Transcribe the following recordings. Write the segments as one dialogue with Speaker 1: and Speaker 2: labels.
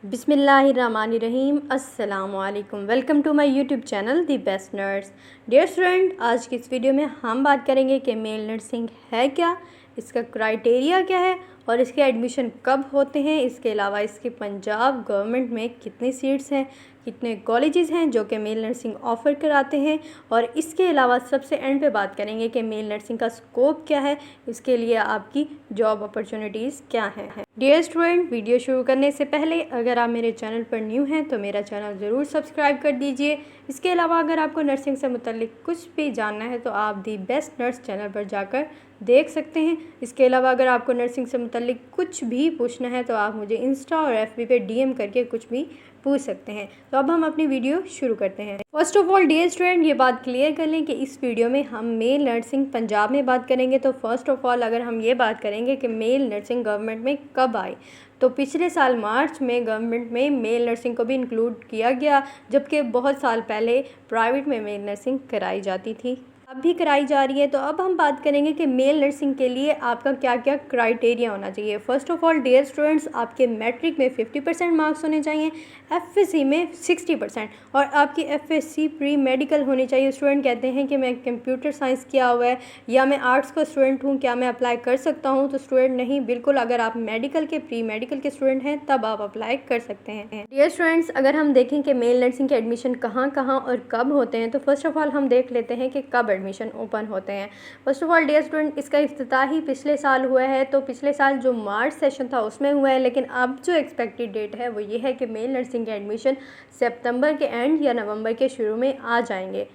Speaker 1: बिस्मिल्लाहिर्रहमानिर्रहीम। अस्सलामुअलैकुम। Welcome to my YouTube channel the best nurse. Dear student, आज की इस वीडियो में हम बात करेंगे कि मेल नर्सिंग है क्या, इसका क्राइटेरिया क्या है और इसके एडमिशन कब होते हैं। इसके अलावा इसके पंजाब गवर्नमेंट में कितनी सीट्स हैं, कितने कॉलेजेस हैं जो कि मेल नर्सिंग ऑफ़र कराते हैं, और इसके अलावा सबसे एंड पे बात करेंगे कि मेल नर्सिंग का स्कोप क्या है, इसके लिए आपकी जॉब अपॉर्चुनिटीज़ क्या हैं। डियर स्टूडेंट, वीडियो शुरू करने से पहले अगर आप मेरे चैनल पर न्यू हैं तो मेरा चैनल ज़रूर सब्सक्राइब कर दीजिए। इसके अलावा अगर आपको नर्सिंग से मुतल्लिक कुछ भी जानना है तो आप दी बेस्ट नर्स चैनल पर जाकर देख सकते हैं। इसके अलावा अगर आपको नर्सिंग से मुतल्लिक कुछ भी पूछना है तो आप मुझे इंस्टा और एफबी पे डीएम करके कुछ भी पूछ सकते हैं। तो अब हम अपनी वीडियो शुरू करते हैं। First of all dear student, ये बात क्लियर कर लें कि इस वीडियो में हम मेल नर्सिंग पंजाब में बात करेंगे। तो फर्स्ट ऑफ ऑल अगर हम ये बात करेंगे कि मेल नर्सिंग गवर्नमेंट में कब आई, तो पिछले साल मार्च में गवर्नमेंट में मेल नर्सिंग को भी इंक्लूड किया गया, जबकि बहुत साल पहले प्राइवेट में मेल नर्सिंग कराई जाती थी, अब भी कराई जा रही है। तो अब हम बात करेंगे कि मेल नर्सिंग के लिए आपका क्या क्या क्राइटेरिया होना चाहिए। First of all dear students, आपके मैट्रिक में 50% मार्क्स होने चाहिए, एफएससी में 60% और आपकी एफएससी प्री मेडिकल होनी चाहिए। स्टूडेंट कहते हैं कि मैं कंप्यूटर साइंस किया हुआ है या मैं आर्ट्स का स्टूडेंट हूँ, क्या मैं अप्लाई कर सकता हूँ? तो स्टूडेंट नहीं, बिल्कुल, अगर आप मेडिकल के प्री मेडिकल के स्टूडेंट हैं तब आप अप्लाई कर सकते हैं। डियर स्टूडेंट्स, अगर हम देखें कि मेल नर्सिंग के एडमिशन कहाँ कहाँ और कब होते हैं, तो फर्स्ट ऑफ ऑल हम देख लेते हैं कि कब एडमिशन ओपन होते हैं। First of all dear student, इसका इफ्तिताह ही पिछले साल हुआ है, तो पिछले साल जो मार्च सेशन था उसमें हुआ है, लेकिन अब जो एक्सपेक्टेड डेट है वो ये है कि मेल नर्सिंग के एडमिशन सितंबर के एंड या नवंबर के शुरू में आ जाएंगे।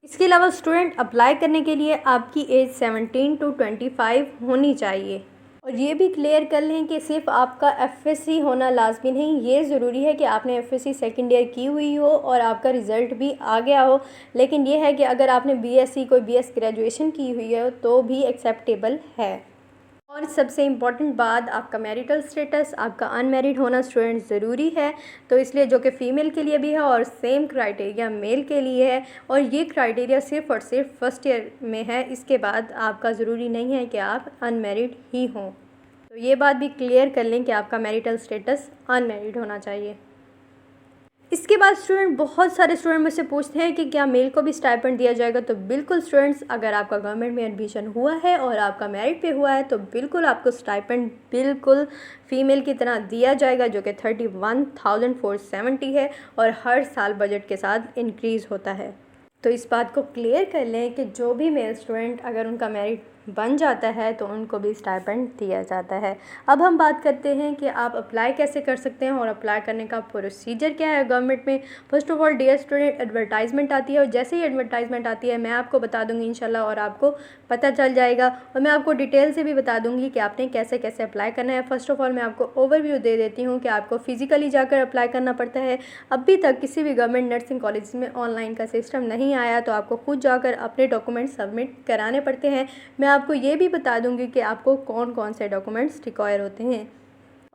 Speaker 1: इसके अलावा स्टूडेंट अप्लाई करने के लिए आपकी एज 17 to 25 होनी चाहिए। और ये भी क्लियर कर लें कि सिर्फ आपका एफएससी होना लाजमी नहीं, ये ज़रूरी है कि आपने एफएससी सेकंड ईयर की हुई हो और आपका रिज़ल्ट भी आ गया हो। लेकिन ये है कि अगर आपने बीएससी कोई बीएस ग्रेजुएशन की हुई है तो भी एक्सेप्टेबल है। और सबसे इम्पॉर्टेंट बात, आपका मैरिटल स्टेटस, आपका अनमैरिड होना स्टूडेंट ज़रूरी है। तो इसलिए जो कि फ़ीमेल के लिए भी है और सेम क्राइटेरिया मेल के लिए है, और ये क्राइटेरिया सिर्फ़ और सिर्फ फर्स्ट ईयर में है। इसके बाद आपका ज़रूरी नहीं है कि आप अनमैरिड ही हों। तो ये बात भी क्लियर कर लें कि आपका मैरिटल स्टेटस अनमैरिड होना चाहिए। इसके बाद स्टूडेंट, बहुत सारे स्टूडेंट मुझसे पूछते हैं कि क्या मेल को भी स्टाइपेंड दिया जाएगा। तो बिल्कुल स्टूडेंट्स, अगर आपका गवर्नमेंट में एडमिशन हुआ है और आपका मेरिट पे हुआ है तो बिल्कुल आपको स्टाइपेंड बिल्कुल फ़ीमेल की तरह दिया जाएगा, जो कि 31,470 है और हर साल बजट के साथ इंक्रीज़ होता है। तो इस बात को क्लियर कर लें कि जो भी मेल स्टूडेंट अगर उनका मेरिट बन जाता है तो उनको भी स्टाइपेंड दिया जाता है। अब हम बात करते हैं कि आप अप्लाई कैसे कर सकते हैं और अप्लाई करने का प्रोसीजर क्या है गवर्नमेंट में। First of all dear student, advertisement आती है और जैसे ही एडवर्टाइजमेंट आती है मैं आपको बता दूंगी इंशाल्लाह, और आपको पता चल जाएगा, और मैं आपको डिटेल से भी बता दूंगी कि आपने कैसे कैसे अप्लाई करना है। फर्स्ट ऑफ ऑल मैं आपको ओवरव्यू दे देती हूँ कि आपको फ़िज़िकली जाकर अप्लाई करना पड़ता है। अभी तक किसी भी गवर्नमेंट नर्सिंग कॉलेज में ऑनलाइन का सिस्टम नहीं आया, तो आपको खुद जाकर अपने डॉक्यूमेंट सबमिट कराने पड़ते हैं। मैं आपको ये भी बता दूंगी कि आपको कौन कौन से डॉक्यूमेंट्स रिक्वायर होते हैं,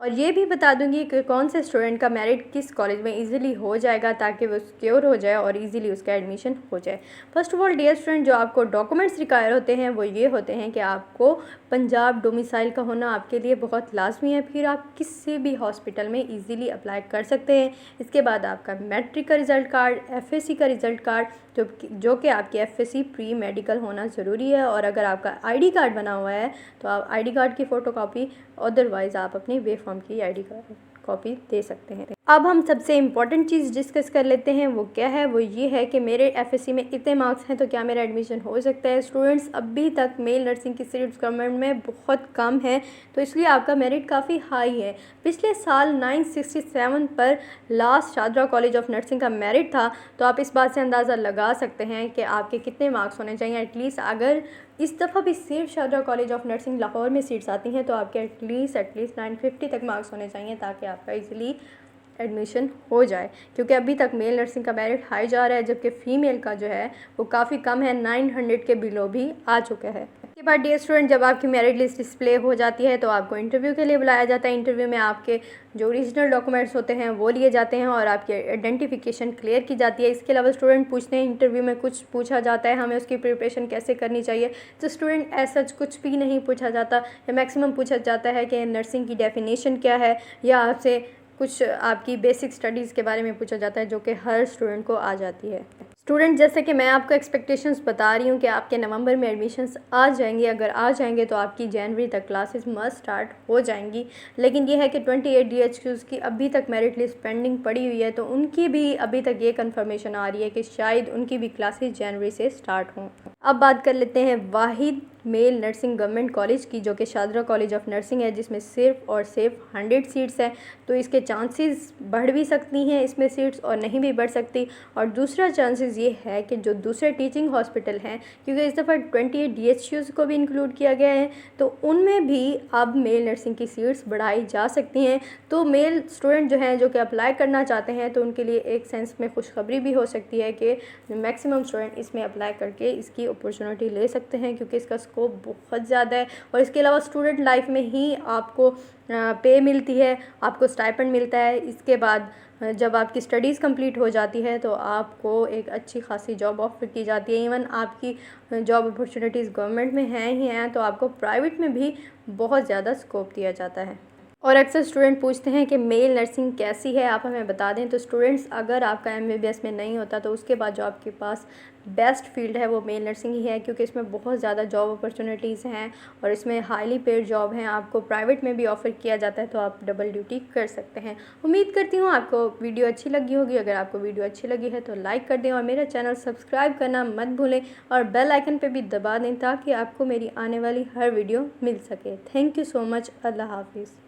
Speaker 1: और ये भी बता दूंगी कि कौन से स्टूडेंट का मेरिट किस कॉलेज में इजीली हो जाएगा ताकि वो सिक्योर हो जाए और इजीली उसका एडमिशन हो जाए। First of all dear student, जो आपको डॉक्यूमेंट्स रिक्वायर होते हैं वो ये होते हैं कि आपको पंजाब डोमिसाइल का होना आपके लिए बहुत लाजमी है, फिर आप किसी भी हॉस्पिटल में इजीली अप्लाई कर सकते हैं। इसके बाद आपका मैट्रिक का रिज़ल्ट कार्ड, एफएससी का रिज़ल्ट कार्ड, जो कि आपकी एफएससी प्री मेडिकल होना ज़रूरी है, और अगर आपका आईडी कार्ड बना हुआ है तो आप आईडी कार्ड की फ़ोटोकॉपी, अदरवाइज़ आप अपनी वे फॉर्म की आईडी कार्ड कॉपी दे सकते हैं। अब हम सबसे इम्पॉर्टेंट चीज़ डिस्कस कर लेते हैं, वो क्या है, वो ये है कि मेरे एफएससी में इतने मार्क्स हैं तो क्या मेरा एडमिशन हो सकता है। स्टूडेंट्स, अभी तक मेल नर्सिंग की सीट्स गवर्नमेंट में बहुत कम है, तो इसलिए आपका मेरिट काफ़ी हाई है। पिछले साल 967 पर last Shahdara college of nursing का मेरिट था, तो आप इस बात से अंदाज़ा लगा सकते हैं कि आपके कितने मार्क्स होने चाहिए एटलीस्ट। अगर इस दफ़ा भी सिर्फ Shahdara college of nursing Lahore में सीट्स आती हैं तो आपके एटलीस्ट 950 तक मार्क्स होने चाहिए ताकि आपका इजीली एडमिशन हो जाए, क्योंकि अभी तक मेल नर्सिंग का मेरिट हाई जा रहा है, जबकि फ़ीमेल का जो है वो काफ़ी कम है, 900 के बिलो भी आ चुका है। इसके बाद डियर स्टूडेंट, जब आपकी मेरिट लिस्ट डिस्प्ले हो जाती है तो आपको इंटरव्यू के लिए बुलाया जाता है। इंटरव्यू में आपके जो ओरिजिनल डॉक्यूमेंट्स होते हैं वो लिए जाते हैं और आपकी आइडेंटिफिकेशन क्लियर की जाती है। इसके अलावा स्टूडेंट पूछते हैं, इंटरव्यू में कुछ पूछा जाता है हमें उसकी प्रिपरेशन कैसे करनी चाहिए, तो स्टूडेंट ऐसा कुछ भी नहीं पूछा जाता, या मैक्सिमम पूछा जाता है कि नर्सिंग की डेफिनेशन क्या है, या आपसे कुछ आपकी बेसिक स्टडीज़ के बारे में पूछा जाता है जो कि हर स्टूडेंट को आ जाती है। स्टूडेंट, जैसे कि मैं आपको एक्सपेक्टेशंस बता रही हूँ कि आपके नवंबर में एडमिशन्स आ जाएंगे। अगर आ जाएंगे तो आपकी जनवरी तक क्लासेस मस्ट स्टार्ट हो जाएंगी। लेकिन ये है कि 28 DHQs की अभी तक मेरिट लिस्ट पेंडिंग पड़ी हुई है, तो उनकी भी अभी तक ये कंफर्मेशन आ रही है कि शायद उनकी भी क्लासेस जनवरी से स्टार्ट हों। अब बात कर लेते हैं वाहिद मेल नर्सिंग गवर्नमेंट कॉलेज की, जो कि शादरा कॉलेज ऑफ नर्सिंग है, जिसमें सिर्फ और सिर्फ 100 सीट्स हैं। तो इसके चांसेस बढ़ भी सकती हैं इसमें सीट्स, और नहीं भी बढ़ सकती। और दूसरा चांसेस ये है कि जो दूसरे टीचिंग हॉस्पिटल हैं, क्योंकि इस दफ़ा 28 DHQs को भी इंक्लूड किया गया है, तो उनमें भी अब मेल नर्सिंग की सीट्स बढ़ाई जा सकती हैं। तो मेल स्टूडेंट जो हैं, जो कि अप्लाई करना चाहते हैं, तो उनके लिए एक सेंस में खुशखबरी भी हो सकती है कि मैक्सिमम स्टूडेंट इसमें अप्लाई करके इसकी अपॉर्चुनिटी ले सकते हैं, क्योंकि इसका स्कोप बहुत ज़्यादा है। और इसके अलावा स्टूडेंट लाइफ में ही आपको पे मिलती है, आपको स्टाइपेंड मिलता है। इसके बाद जब आपकी स्टडीज़ कंप्लीट हो जाती है तो आपको एक अच्छी खासी जॉब ऑफर की जाती है। इवन आपकी जॉब अपॉर्चुनिटीज़ गवर्नमेंट में हैं ही हैं, तो आपको प्राइवेट में भी बहुत ज़्यादा स्कोप दिया जाता है। और अक्सर स्टूडेंट पूछते हैं कि मेल नर्सिंग कैसी है, आप हमें बता दें। तो स्टूडेंट्स, अगर आपका MBBS में नहीं होता तो उसके बाद जो आपके पास बेस्ट फील्ड है वो मेल नर्सिंग ही है, क्योंकि इसमें बहुत ज़्यादा जॉब अपॉर्चुनिटीज़ हैं और इसमें हाईली पेड जॉब हैं। आपको प्राइवेट में भी ऑफ़र किया जाता है, तो आप डबल ड्यूटी कर सकते हैं। उम्मीद करती हूँ आपको वीडियो अच्छी लगी होगी। अगर आपको वीडियो अच्छी लगी है तो लाइक कर दें और मेरा चैनल सब्सक्राइब करना मत भूलें, और बेल आइकन पर भी दबा दें ताकि आपको मेरी आने वाली हर वीडियो मिल सके। Thank you so much. अल्लाह हाफिज़।